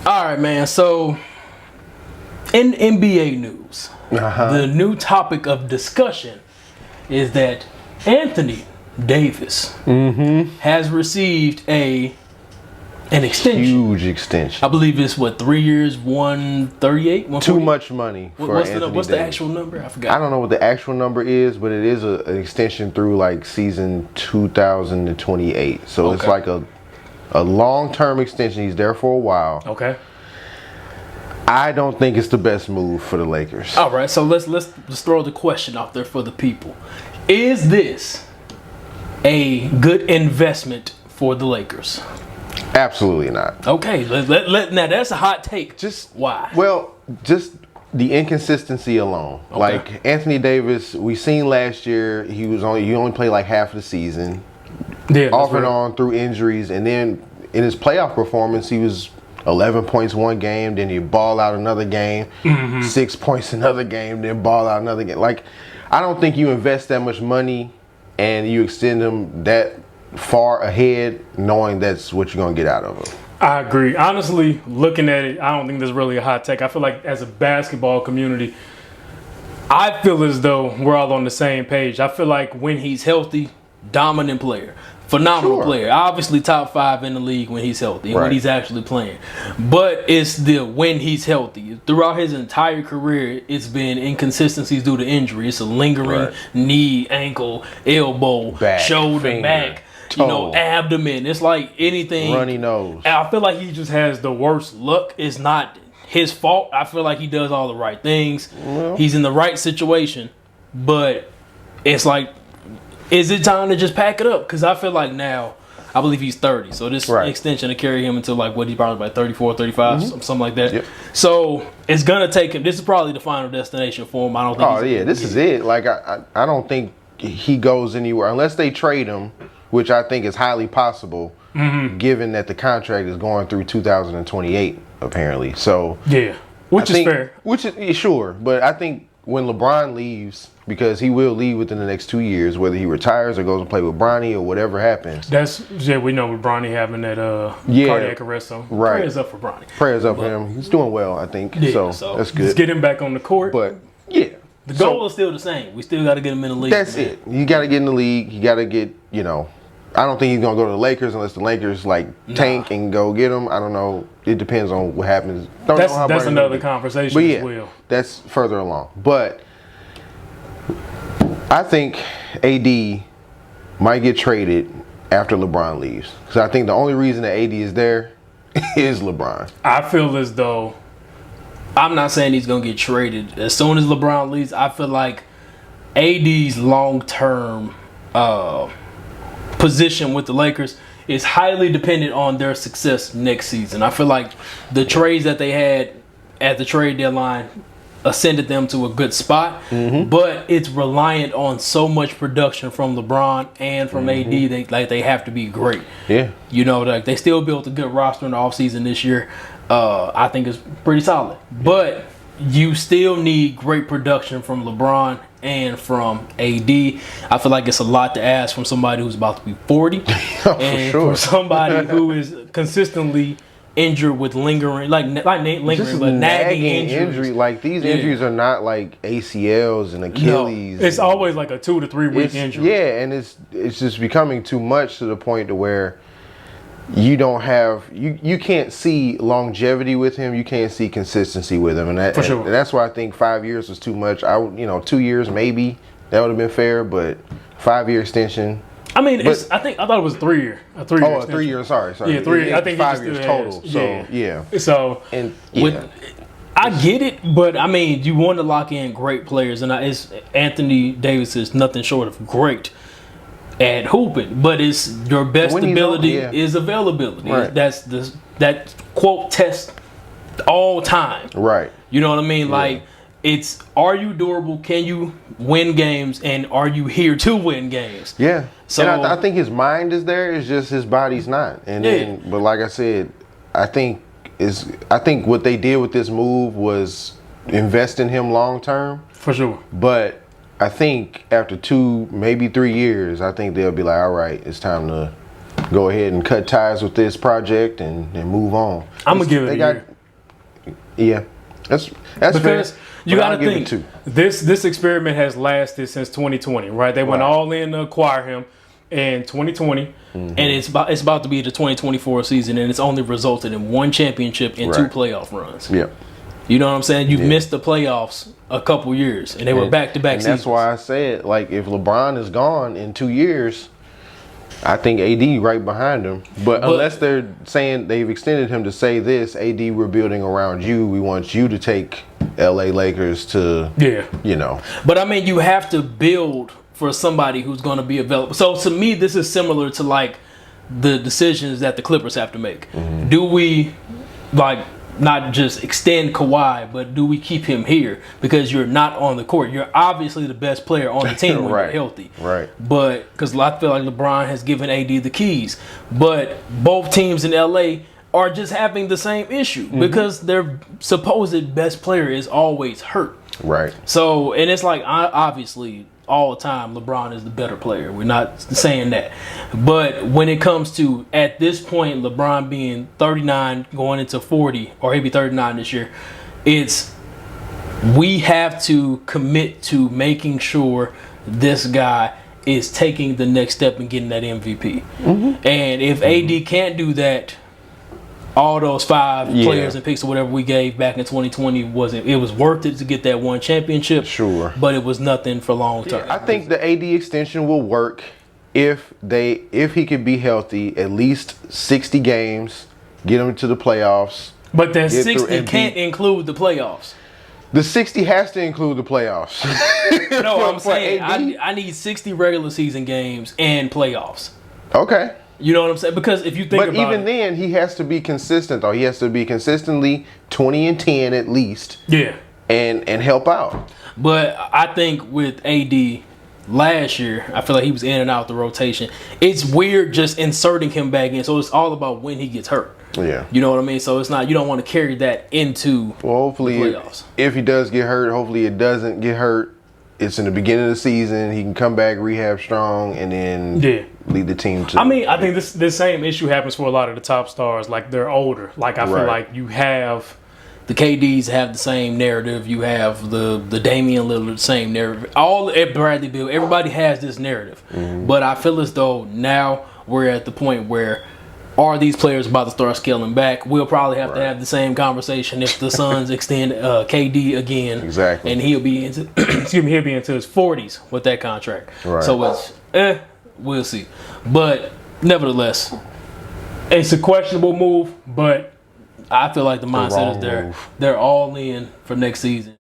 All right, man. So, in NBA news, the new topic of discussion is that Anthony Davis has received an extension. Huge extension. I believe it's 3 years, 138. Too much money for what's Anthony What's the Davis. actual number? I forgot. I don't know what the actual number is, but it is an extension through like season 2028. So it's like a long-term extension. He's there for a while. Okay. I don't think it's the best move for the Lakers. All right, so let's throw the question out there for the people. Is this a good investment for the Lakers? Absolutely not. Okay, now that's a hot take. Just why? Well, just the inconsistency alone. Okay. Like Anthony Davis, we seen last year he only played like half of the season. Yeah, off and on through injuries, and then in his playoff performance, he was 11 points one game, then he ball out another game, 6 points another game, then ball out another game. Like, I don't think you invest that much money and you extend him that far ahead, knowing that's what you're gonna get out of him. I agree. Honestly, looking at it, I don't think there's really a hot take. I feel like as a basketball community, I feel as though we're all on the same page. I feel like when he's healthy, dominant player. Phenomenal player. Obviously top 5 in the league when he's healthy and when he's actually playing. But it's the when he's healthy. Throughout his entire career, it's been inconsistencies due to injury. It's a lingering knee, ankle, elbow, back, shoulder, finger, back, toe, abdomen. It's like anything. Runny nose. And I feel like he just has the worst luck. It's not his fault. I feel like he does all the right things. Well, he's in the right situation. But it's like, is it time to just pack it up? Because I feel like now, I believe he's 30. So this extension to carry him until like he's probably like 34, 35, something like that. Yep. So it's going to take him. This is probably the final destination for him. I don't think this is it. Like, I don't think he goes anywhere unless they trade him, which I think is highly possible, given that the contract is going through 2028, apparently. So which is fair. Which is sure, but I think when LeBron leaves, because he will leave within the next 2 years, whether he retires or goes and play with Bronny or whatever happens. We know with Bronny having that cardiac arrest. So prayers up for Bronny. Prayers up for him. He's doing well, I think. So that's good. Just get him back on the court. But the goal is still the same. We still got to get him in the league. That's it. You got to get in the league. You got to get, I don't think he's going to go to the Lakers unless the Lakers tank and go get him. I don't know. It depends on what happens. That's another conversation as well. That's further along. But I think AD might get traded after LeBron leaves. Because I think the only reason that AD is there is LeBron. I feel as though, I'm not saying he's going to get traded. As soon as LeBron leaves, I feel like AD's long-term position with the Lakers is highly dependent on their success next season. I feel like the trades that they had at the trade deadline ascended them to a good spot, but it's reliant on so much production from LeBron and from AD. They have to be great. Yeah, they still built a good roster in the offseason this year. I think it's pretty solid, but you still need great production from LeBron and from AD. I feel like it's a lot to ask from somebody who's about to be 40, and from somebody who is consistently injured with lingering, but nagging injuries. Like these injuries are not like ACLs and Achilles. No, it's always like a 2 to 3 week injury. Yeah, and it's just becoming too much to the point to where you don't have you can't see longevity with him. You can't see consistency with him, and that's why I think 5 years was too much. 2 years maybe that would have been fair, but 5-year extension. I mean, I thought it was 3 year. A 3 year. Oh, 3 years. Sorry. Yeah, 3 years. I think 5 years total. So I get it, but I mean, you want to lock in great players, and Anthony Davis is nothing short of great at hooping, but it's your best ability is availability. Right. That quote test all time. Right. You know what I mean? Yeah. Like, it's, are you durable? Can you win games? And are you here to win games? Yeah. So and I think his mind is there. It's just his body's not. And but like I said, I think what they did with this move was invest in him long term. For sure. But I think after 2, maybe 3 years, I think they'll be like, all right, it's time to go ahead and cut ties with this project and move on. I'm going to give it a year. Yeah, that's Because fair, you but got I'll to give it think two. this experiment has lasted since 2020, right? They went Right. all in to acquire him in 2020. And it's about to be the 2024 season, and it's only resulted in one championship and two Right. playoff runs. Yeah. You know what I'm saying? You've missed the playoffs a couple years, and they were back-to-back And seasons. that's why I said, like, if LeBron is gone in 2 years, I think AD right behind him. But unless they're saying they've extended him to say this, AD, we're building around you. We want you to take LA Lakers to, Yeah. you know. But I mean, you have to build for somebody who's going to be available. So to me, this is similar to like the decisions that the Clippers have to make. Do we like not just extend Kawhi, but do we keep him here because you're not on the court? You're obviously the best player on the team when Right. you're healthy. Right. But because I feel like LeBron has given AD the keys, but both teams in LA are just having the same issue because their supposed best player is always hurt. Right. So, and it's like, obviously, all the time, LeBron is the better player. We're not saying that. But when it comes to, at this point, LeBron being 39, going into 40, or he'll be 39 this year, we have to commit to making sure this guy is taking the next step and getting that MVP. And if AD can't do that, all those five players and picks or whatever we gave back in 2020 it was worth it to get that one championship. Sure. But it was nothing for long term. I think the AD extension will work if he could be healthy at least 60 games, get him to the playoffs. But that Get through 60 and can't include the playoffs. The 60 has to include the playoffs. No, I'm For saying AD? I need 60 regular season games and playoffs. Okay. You know what I'm saying? Because if you think But about even it, then, he has to be consistent, though. He has to be consistently 20 and 10 at least, Yeah. and help out. but I think with AD last year, I feel like he was in and out the rotation. It's weird just inserting him back in. So it's all about when he gets hurt. Yeah. You know what I mean? So it's not, you don't want to carry that into Well, hopefully, the playoffs. if he does get hurt, hopefully it doesn't get hurt. It's in the beginning of the season. He can come back, rehab strong, and then lead the team to. I mean, I think this same issue happens for a lot of the top stars. Like, they're older. Like, I feel Right. like you have... The KDs have the same narrative. You have the Damian Lillard same narrative. All at Bradley Beal, everybody has this narrative. But I feel as though now we're at the point where are these players about to start scaling back? We'll probably have to have the same conversation if the Suns extend KD again. Exactly. And he'll be into he'll be into his 40s with that contract. Right. So it's we'll see. But nevertheless, It's a questionable move, but I feel like the mindset is wrong there. move. They're all in for next season.